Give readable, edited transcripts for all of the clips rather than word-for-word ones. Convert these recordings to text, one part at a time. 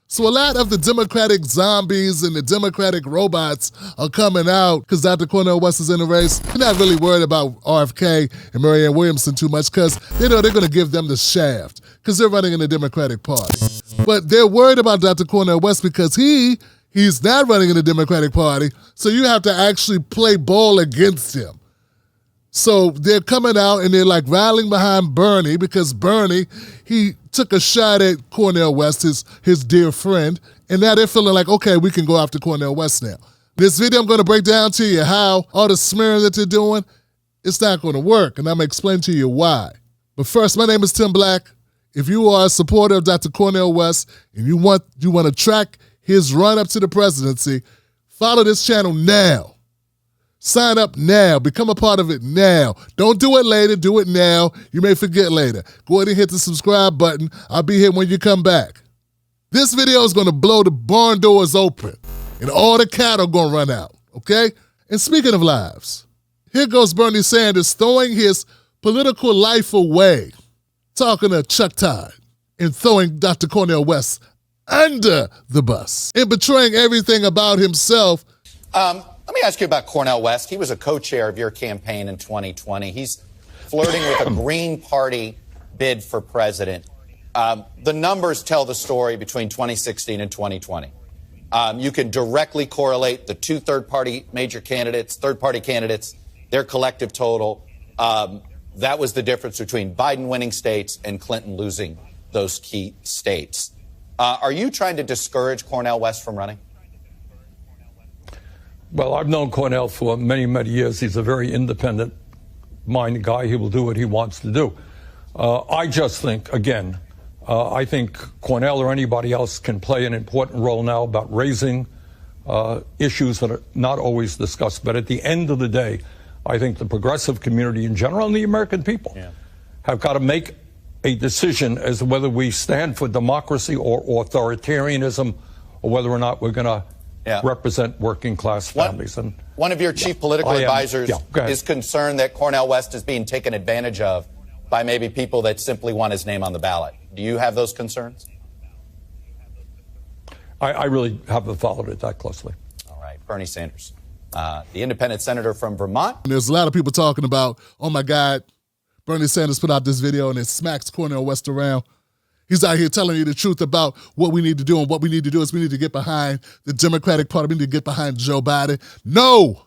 So a lot of the Democratic zombies and the Democratic robots are coming out because Dr. Cornel West is in the race. They're not really worried about RFK and Marianne Williamson too much because they know they're going to give them the shaft because they're running in the Democratic Party. But they're worried about Dr. Cornel West because he's not running in the Democratic Party, so you have to actually play ball against him. So they're coming out and they're like rallying behind Bernie because Bernie, he took a shot at Cornel West, his dear friend, and now they're feeling like, okay, we can go after Cornel West now. This video, I'm going to break down to you how all the smearing that they're doing, it's not going to work, and I'm going to explain to you why. But first, my name is Tim Black. If you are a supporter of Dr. Cornel West and you want to track his run up to the presidency, follow this channel now. Sign up now. Become a part of it now. Don't do it later. Do it now. You may forget later. Go ahead and hit the subscribe button. I'll be here when you come back. This video is going to blow the barn doors open and all the cattle going to run out, okay? And speaking of lives, here goes Bernie Sanders throwing his political life away, talking to Chuck Todd and throwing Dr. Cornel West under the bus and betraying everything about himself. Let me ask you about Cornel West. He was a co-chair of your campaign in 2020. He's flirting with a Green Party bid for president. The numbers tell the story between 2016 and 2020. You can directly correlate the two third-party candidates, their collective total. That was the difference between Biden winning states and Clinton losing those key states. Are you trying to discourage Cornel West from running? Well, I've known Cornel for many, many years. He's a very independent-minded guy. He will do what he wants to do. I just think, again, I think Cornel or anybody else can play an important role now about raising issues that are not always discussed. But at the end of the day, I think the progressive community in general and the American people have got to make a decision as to whether we stand for democracy or authoritarianism, or whether or not we're going to represent working class families. And one of your chief political advisors is concerned that Cornel West is being taken advantage of by maybe people that simply want his name on the ballot. Do you have those concerns? I really haven't followed it that closely. All right. Bernie Sanders, the independent senator from Vermont. And there's a lot of people talking about, oh my God, Bernie Sanders put out this video and it smacks Cornel West around. He's out here telling you the truth about what we need to do, and what we need to do is we need to get behind the Democratic Party. We need to get behind Joe Biden. No!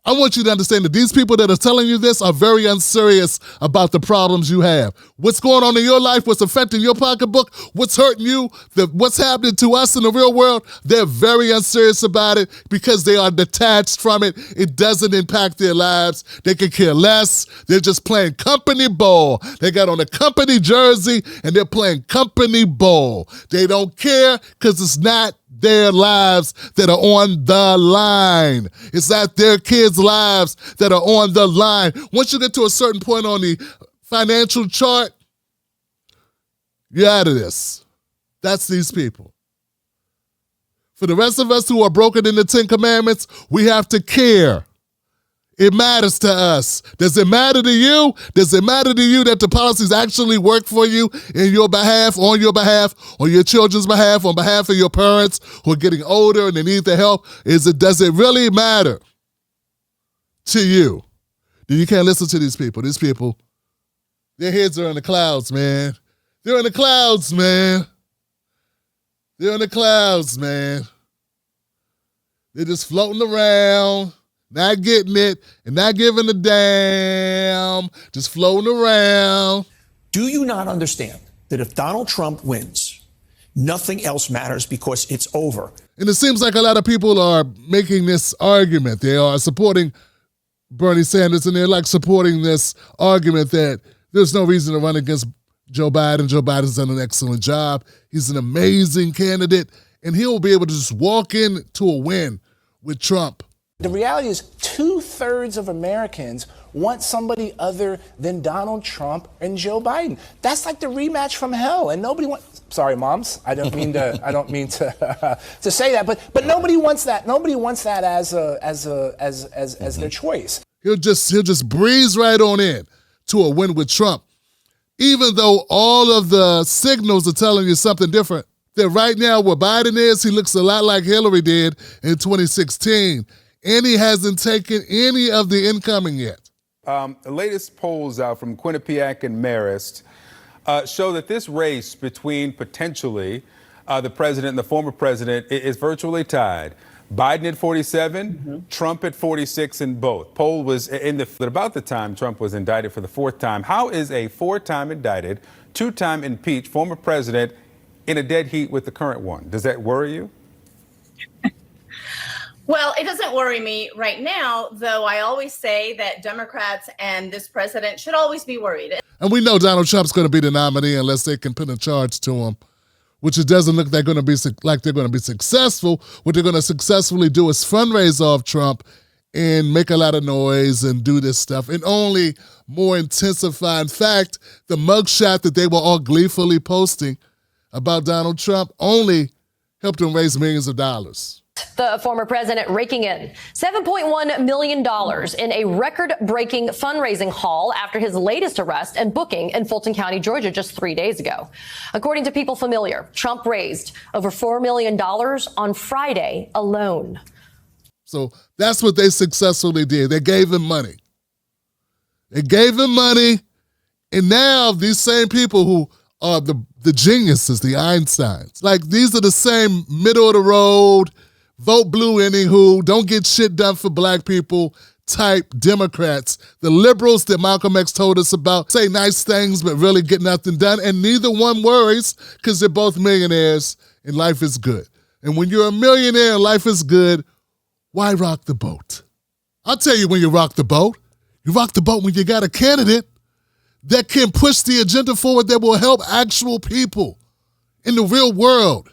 I want you to understand that these people that are telling you this are very unserious about the problems you have. What's going on in your life, what's affecting your pocketbook, what's hurting you, what's happening to us in the real world, they're very unserious about it because they are detached from it. It doesn't impact their lives. They could care less. They're just playing company ball. They got on a company jersey and they're playing company ball. They don't care because it's not their lives that are on the line. It's not their kids' lives that are on the line. Once you get to a certain point on the financial chart, you're out of this. That's these people. For the rest of us who are broken in the 10 Commandments, we have to care. It matters to us. Does it matter to you? Does it matter to you that the policies actually work for you in your behalf, on your children's behalf, on behalf of your parents who are getting older and they need the help? Does it really matter to you? Then you can't listen to these people. These people, their heads are in the clouds, man. They're in the clouds, man. They're in the clouds, man. They're just floating around, not getting it, and not giving a damn, just floating around. Do you not understand that if Donald Trump wins, nothing else matters because it's over? And it seems like a lot of people are making this argument. They are supporting Bernie Sanders, and they're like supporting this argument that there's no reason to run against Joe Biden. Joe Biden's done an excellent job. He's an amazing candidate, and he'll be able to just walk into a win with Trump. The reality is 2/3 of Americans want somebody other than Donald Trump and Joe Biden. That's like the rematch from hell, and nobody wants. Sorry, moms, I don't mean to to say that, but nobody wants that. Nobody wants that as their choice. He'll just breeze right on in to a win with Trump, even though all of the signals are telling you something different. that right now where Biden is, he looks a lot like Hillary did in 2016. And he hasn't taken any of the incoming yet. The latest polls out from Quinnipiac and Marist show that this race between potentially the president and the former president is virtually tied. Biden at 47, Trump at 46 in both. Poll was at about the time Trump was indicted for the fourth time. How is a four-time indicted, two-time impeached former president in a dead heat with the current one? Does that worry you? Well, it doesn't worry me right now, though I always say that Democrats and this president should always be worried. And we know Donald Trump's going to be the nominee unless they can put a charge to him, which it doesn't look like they're going to be successful. What they're going to successfully do is fundraise off Trump and make a lot of noise and do this stuff and only more intensify. In fact, the mugshot that they were all gleefully posting about Donald Trump only helped him raise millions of dollars. The former president raking in $7.1 million in a record-breaking fundraising haul after his latest arrest and booking in Fulton County, Georgia, just 3 days ago. According to people familiar, Trump raised over $4 million on Friday alone. So that's what they successfully did. They gave him money. And now these same people who are the geniuses, the Einsteins, like these are the same middle of the road, vote blue anywho, don't get shit done for black people type Democrats. The liberals that Malcolm X told us about say nice things but really get nothing done, and neither one worries because they're both millionaires and life is good. And when you're a millionaire and life is good, why rock the boat? I'll tell you when you rock the boat. You rock the boat when you got a candidate that can push the agenda forward that will help actual people in the real world.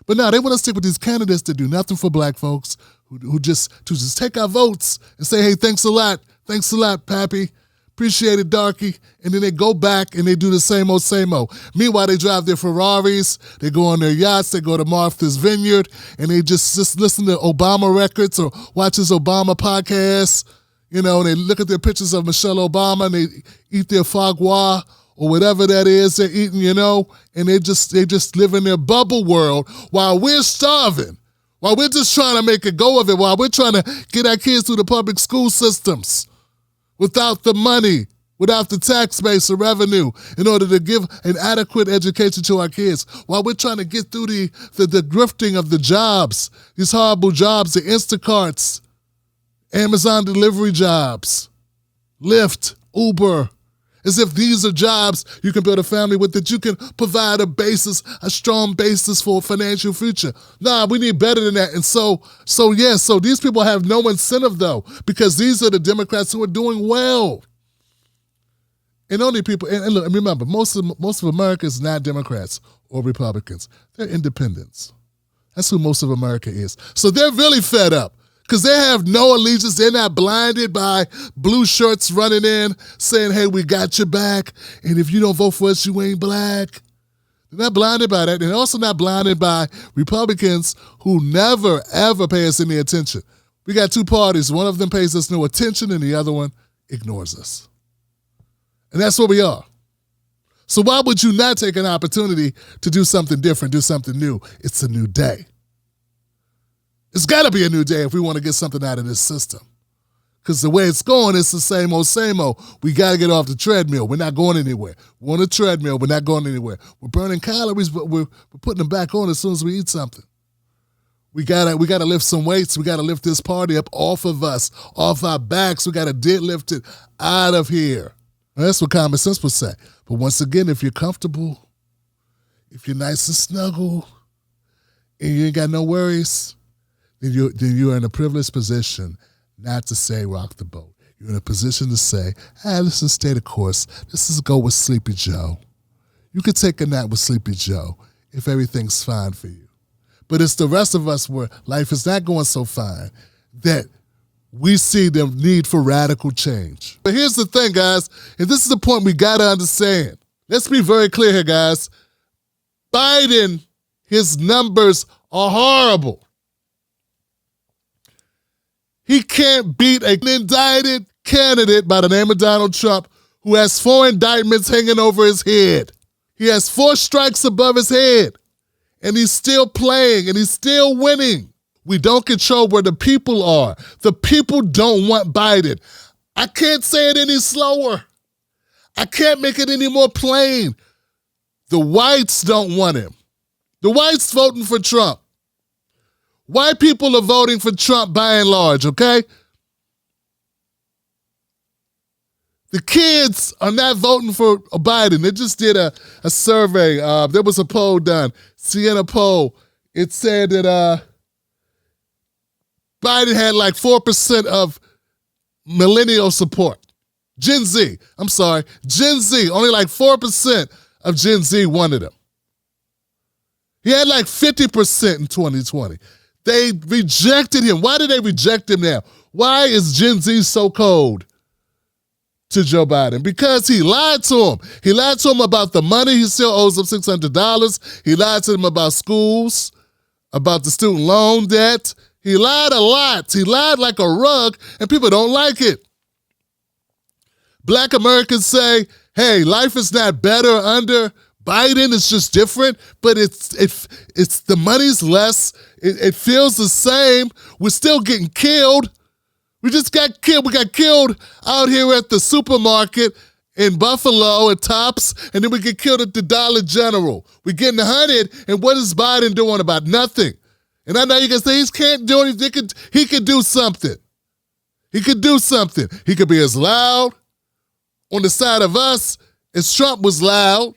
But now they want to stick with these candidates that do nothing for black folks, who just take our votes and say, hey, thanks a lot, Pappy, appreciate it, darky. And then they go back and they do the same old. Meanwhile, they drive their Ferraris, they go on their yachts, they go to Martha's Vineyard, and they just listen to Obama records or watch his Obama podcast, and they look at their pictures of Michelle Obama and they eat their foie gras, or whatever that is they're eating, and they just live in their bubble world while we're starving, while we're just trying to make a go of it, while we're trying to get our kids through the public school systems without the money, without the tax base or revenue in order to give an adequate education to our kids, while we're trying to get through the grifting of the jobs, these horrible jobs, the Instacarts, Amazon delivery jobs, Lyft, Uber, as if these are jobs you can build a family with, that you can provide a strong basis for a financial future. Nah, we need better than that. And so these people have no incentive, though, because these are the Democrats who are doing well. And only people, and look, and remember, most of America is not Democrats or Republicans. They're independents. That's who most of America is. So they're really fed up, because they have no allegiance. They're not blinded by blue shirts running in saying, hey, we got your back, and if you don't vote for us, you ain't black. They're not blinded by that. They're also not blinded by Republicans who never, ever pay us any attention. We got two parties. One of them pays us no attention, and the other one ignores us. And that's what we are. So why would you not take an opportunity to do something different, do something new? It's a new day. It's got to be a new day if we want to get something out of this system. Because the way it's going, it's the same old. We got to get off the treadmill. We're not going anywhere. We're on a treadmill. We're not going anywhere. We're burning calories, but we're putting them back on as soon as we eat something. We gotta lift some weights. We got to lift this party up off of us, off our backs. We got to deadlift it out of here. Now, that's what common sense would say. But once again, if you're comfortable, if you're nice and snuggle, and you ain't got no worries, then you're in a privileged position not to say rock the boat. You're in a position to say, let's just stay the course. Let's just go with Sleepy Joe. You could take a nap with Sleepy Joe if everything's fine for you. But it's the rest of us where life is not going so fine that we see the need for radical change. But here's the thing, guys, and this is the point we got to understand. Let's be very clear here, guys. Biden, his numbers are horrible. He can't beat an indicted candidate by the name of Donald Trump who has 4 indictments hanging over his head. He has 4 strikes above his head. And he's still playing, and he's still winning. We don't control where the people are. The people don't want Biden. I can't say it any slower. I can't make it any more plain. The whites don't want him. The whites voting for Trump. White people are voting for Trump by and large, okay? The kids are not voting for Biden. They just did a survey. There was a poll done, Siena poll. It said that Biden had like 4% of millennial support. Gen Z, Gen Z, only like 4% of Gen Z wanted him. He had like 50% in 2020. They rejected him. Why did they reject him now? Why is Gen Z so cold to Joe Biden? Because he lied to him. He lied to him about the money. He still owes them $600. He lied to them about schools, about the student loan debt. He lied a lot. He lied like a rug, and people don't like it. Black Americans say, hey, life is not better under Biden, it's just different, but it's the money's less. It feels the same. We're still getting killed. We just got killed. We got killed out here at the supermarket in Buffalo at Tops, and then we get killed at the Dollar General. We're getting hunted, and what is Biden doing about nothing? And I know you can say he can't do anything. He could do something. He could do something. He could be as loud on the side of us as Trump was loud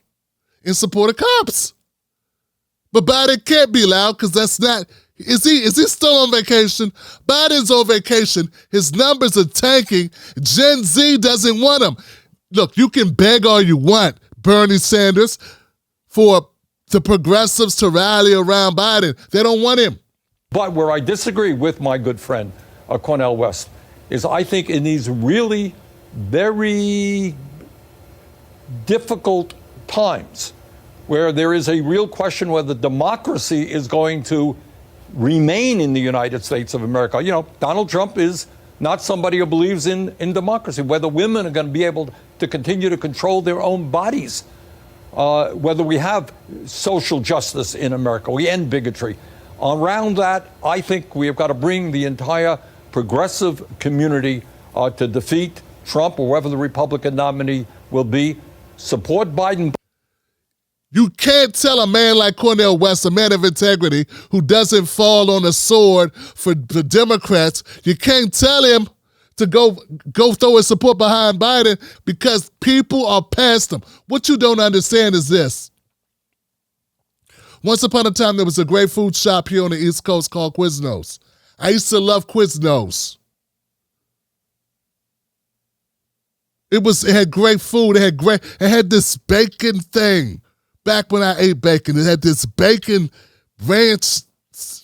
in support of cops. But Biden can't be loud because that's not, is he still on vacation? Biden's on vacation. His numbers are tanking. Gen Z doesn't want him. Look, you can beg all you want, Bernie Sanders, for the progressives to rally around Biden. They don't want him. But where I disagree with my good friend, Cornel West, is I think in these really very difficult times where there is a real question whether democracy is going to remain in the United States of America. You know, Donald Trump is not somebody who believes in democracy, whether women are going to be able to continue to control their own bodies, whether we have social justice in America, we end bigotry. Around that, I think we have got to bring the entire progressive community to defeat Trump or whoever the Republican nominee will be. Support Biden. You can't tell a man like Cornel West, a man of integrity, who doesn't fall on a sword for the Democrats, you can't tell him to go throw his support behind Biden because people are past him. What you don't understand is this. Once upon a time, there was a great food shop here on the East Coast called Quiznos. I used to love Quiznos. It had great food. It had this bacon thing. Back when I ate bacon, it had this bacon ranch.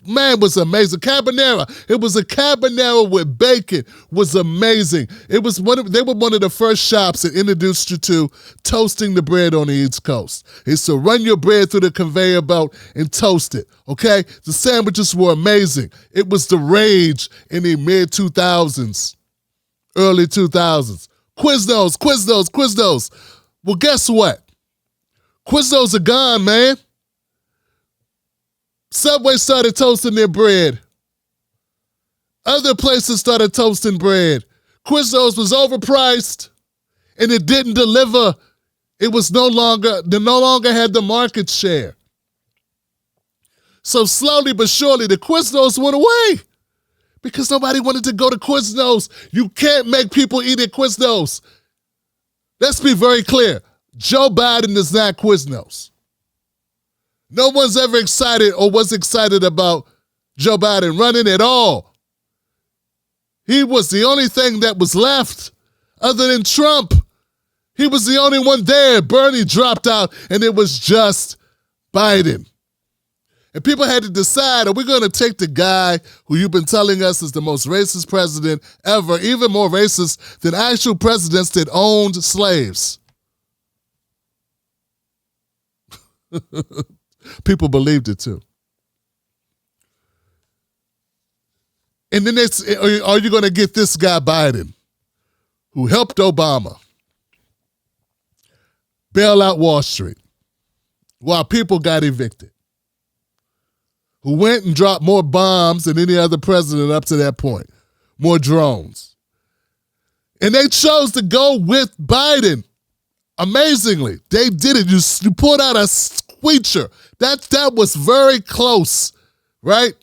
Man, it was amazing. Carbonara. It was a carbonara with bacon. It was amazing. They were one of the first shops that introduced you to toasting the bread on the East Coast. It's to run your bread through the conveyor belt and toast it, okay? The sandwiches were amazing. It was the rage in the mid-2000s, early 2000s. Quiznos. Well, guess what? Quiznos are gone, man. Subway started toasting their bread. Other places started toasting bread. Quiznos was overpriced, and it didn't deliver. They no longer had the market share. So slowly but surely, the Quiznos went away because nobody wanted to go to Quiznos. You can't make people eat at Quiznos. Let's be very clear. Joe Biden is not Quiznos. No one's ever excited or was excited about Joe Biden running at all. He was the only thing that was left other than Trump. He was the only one there. Bernie dropped out, and it was just Biden. And people had to decide, are we going to take the guy who you've been telling us is the most racist president ever, even more racist than actual presidents that owned slaves? People believed it too. And then are you going to get this guy Biden, who helped Obama bail out Wall Street while people got evicted? who went and dropped more bombs than any other president up to that point, more drones. And they chose to go with Biden. Amazingly, they did it. You pulled out a squeacher. That was very close, right?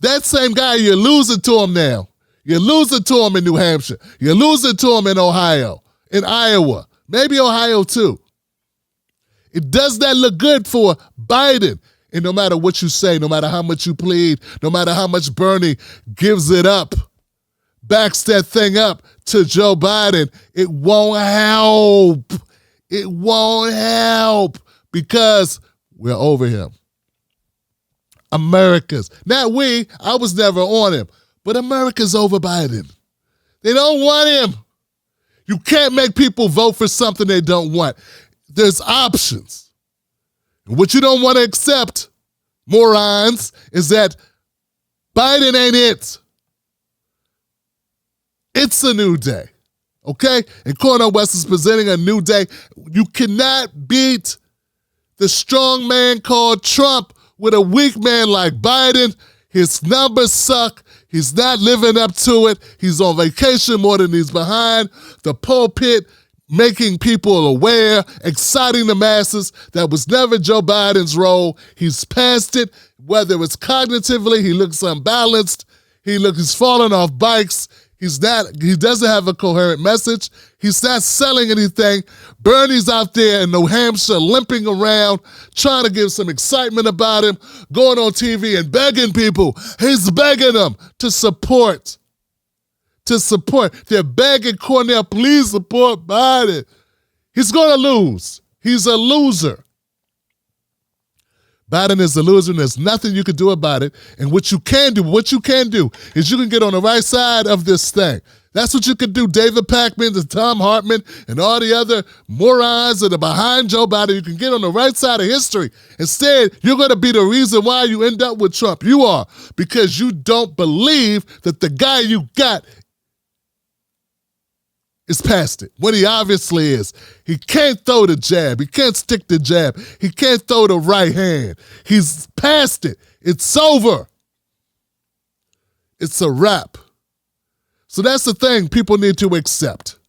That same guy, you're losing to him now. You're losing to him in New Hampshire. You're losing to him in Ohio, in Iowa, maybe Ohio too. It does not look good for Biden. And no matter what you say, no matter how much you plead, no matter how much Bernie gives it up, backs that thing up to Joe Biden, it won't help. It won't help because we're over him. America's. Not we. I was never on him. But America's over Biden. They don't want him. You can't make people vote for something they don't want. There's options. And what you don't want to accept, morons, is that Biden ain't it. It's a new day. Okay? And Cornel West is presenting a new day. You cannot beat the strong man called Trump with a weak man like Biden. His numbers suck. He's not living up to it. He's on vacation more than he's behind the pulpit, making people aware, exciting the masses. That was never Joe Biden's role. He's past it. Whether it's cognitively, he looks unbalanced. He's falling off bikes. He doesn't have a coherent message. He's not selling anything. Bernie's out there in New Hampshire limping around, trying to give some excitement about him, going on TV and begging people. He's begging them to support. They're begging Cornel, please support Biden. He's going to lose. He's a loser. Biden is a loser, and there's nothing you can do about it. And what you can do is you can get on the right side of this thing. That's what you can do. David Pakman and Tom Hartman and all the other morons that are behind Joe Biden, you can get on the right side of history. Instead, you're going to be the reason why you end up with Trump. You are, because you don't believe that the guy you got is past it. What he obviously is. He can't throw the jab. He can't stick the jab. He can't throw the right hand. He's past it. It's over. It's a wrap. So that's the thing people need to accept.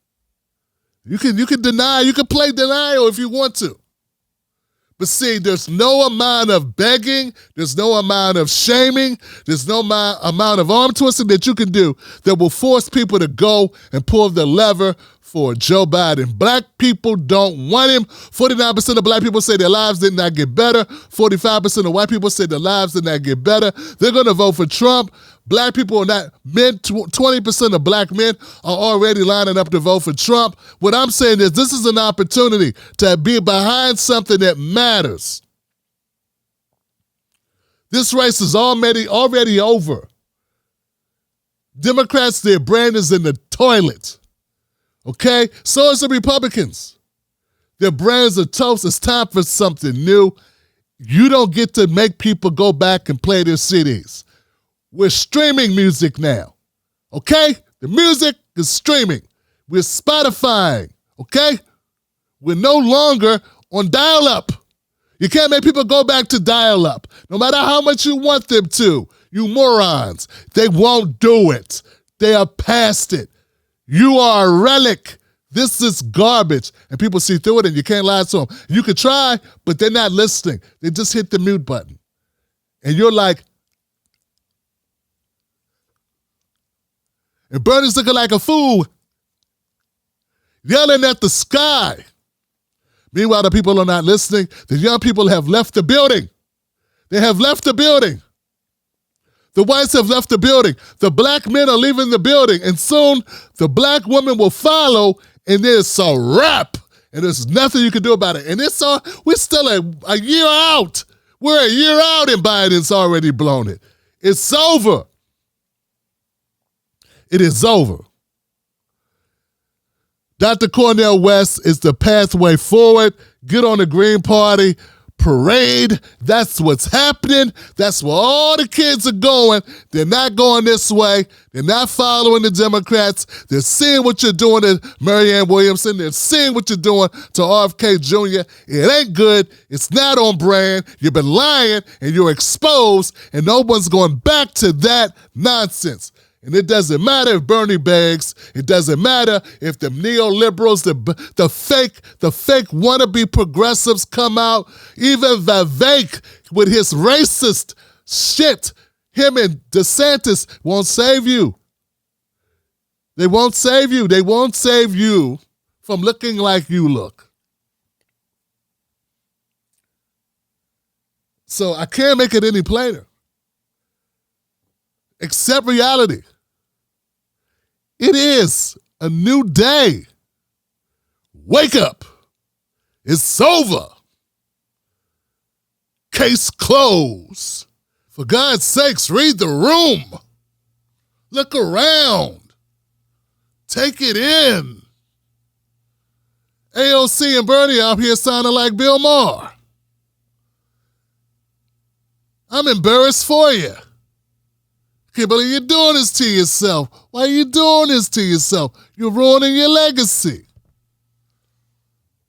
You can deny, you can play denial if you want to. But see, there's no amount of begging, there's no amount of shaming, there's no amount of arm twisting that you can do that will force people to go and pull the lever for Joe Biden. Black people don't want him. 49% of black people say their lives did not get better. 45% of white people say their lives did not get better. They're going to vote for Trump. Black people are not men. 20% of black men are already lining up to vote for Trump. What I'm saying is this is an opportunity to be behind something that matters. This race is already over. Democrats, their brand is in the toilet. Okay? So is the Republicans. Their brands are toast. It's time for something new. You don't get to make people go back and play their CDs. We're streaming music now. Okay? The music is streaming. We're Spotifying. Okay? We're no longer on dial-up. You can't make people go back to dial-up, no matter how much you want them to. You morons. They won't do it. They are past it. You are a relic. This is garbage. And people see through it, and you can't lie to them. You could try, but they're not listening. They just hit the mute button. And you're like, and Bernie's looking like a fool, yelling at the sky. Meanwhile, the people are not listening. The young people have left the building. They have left the building. The whites have left the building. The black men are leaving the building. And soon, the black women will follow, and it's a wrap. And there's nothing you can do about it. And we're still a year out. We're a year out, and Biden's already blown it. It's over. It is over. Dr. Cornel West is the pathway forward. Get on the Green Party. parade. That's what's happening. That's where all the kids are going. They're not going this way. They're not following the Democrats. They're seeing what you're doing to Marianne Williamson. They're seeing what you're doing to RFK Jr. It ain't good. It's not on brand. You've been lying and you're exposed, and no one's going back to that nonsense. And it doesn't matter if Bernie begs. It doesn't matter if the neoliberals, the fake wannabe progressives come out. Even Vivek with his racist shit, him and DeSantis won't save you. They won't save you. They won't save you from looking like you look. So I can't make it any plainer. Accept reality. It is a new day. Wake up. It's over. Case closed. For God's sakes, read the room. Look around. Take it in. AOC and Bernie out here sounding like Bill Maher. I'm embarrassed for you. Can't believe you're doing this to yourself. Why are you doing this to yourself? You're ruining your legacy.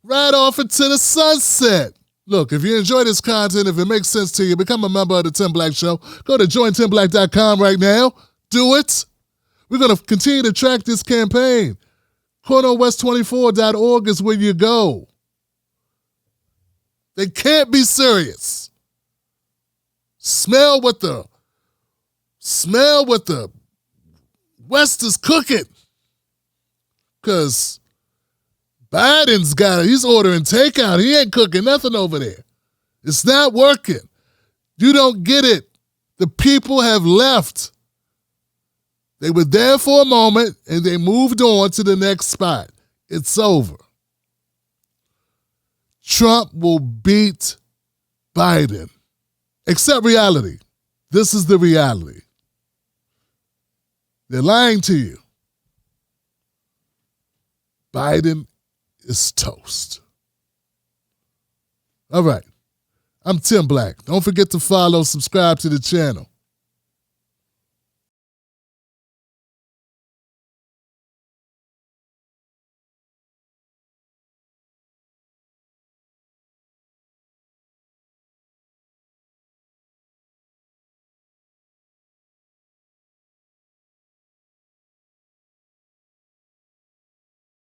Right off into the sunset. Look, if you enjoy this content, if it makes sense to you, become a member of the Tim Black Show. Go to jointimblack.com right now. Do it. We're going to continue to track this campaign. CornelWest24.org is where you go. They can't be serious. Smell what the West is cooking. Because Biden's got it. He's ordering takeout. He ain't cooking nothing over there. It's not working. You don't get it. The people have left. They were there for a moment and they moved on to the next spot. It's over. Trump will beat Biden. Accept reality. This is the reality. They're lying to you. Biden is toast. All right. I'm Tim Black. Don't forget to follow, subscribe to the channel.